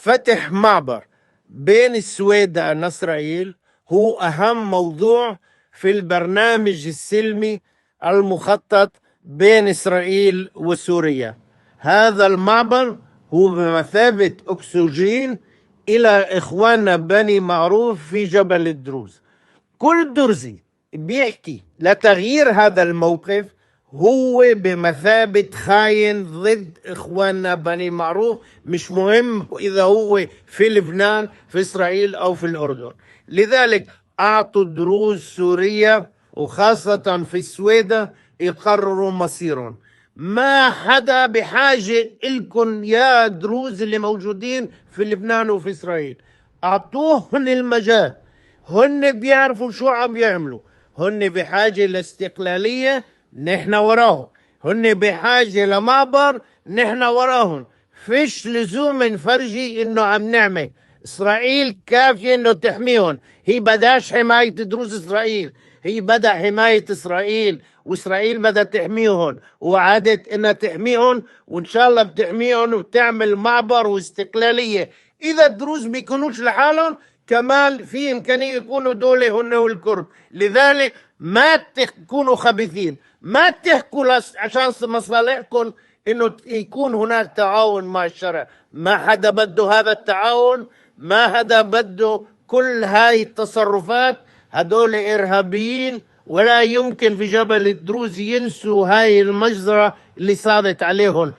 فتح معبر بين السويداء وإسرائيل هو أهم موضوع في البرنامج السلمي المخطط بين إسرائيل وسوريا. هذا المعبر هو بمثابة أكسجين إلى إخواننا بني معروف في جبل الدروز. كل درزي بيحكي لتغيير هذا الموقف هو بمثابة خاين ضد إخواننا بني معروف، مش مهم إذا هو في لبنان في إسرائيل أو في الأردن. لذلك أعطوا دروز سوريا وخاصة في السويداء يقرروا مصيرهم. ما حدا بحاجة إلكم يا دروز اللي موجودين في لبنان وفي إسرائيل، أعطوهن المجال، هن بيعرفوا شو عم يعملوا، هن بحاجة لاستقلالية نحن وراهم، هن بحاجة لمعبر نحن وراهم. فيش لزوم نفرجي انه عم نعمل. اسرائيل كافية انه تحميهم، هي بداش حماية دروز اسرائيل، هي بدا حماية اسرائيل، واسرائيل بدها تحميهم وعادت انها تحميهم، وان شاء الله بتحميهم وتعمل معبر واستقلالية. اذا الدروز بيكونوش لحالهم كمان في إمكانية يكونوا دولة هن والكرد. لذلك ما تكونوا خبيثين، ما تحكوا عشان مصالحكم إنه يكون هناك تعاون مع الشرع. ما حدا بده هذا التعاون، ما حدا بده كل هاي التصرفات. هدول إرهابيين، ولا يمكن في جبل الدروز ينسوا هاي المجزرة اللي صارت عليهم.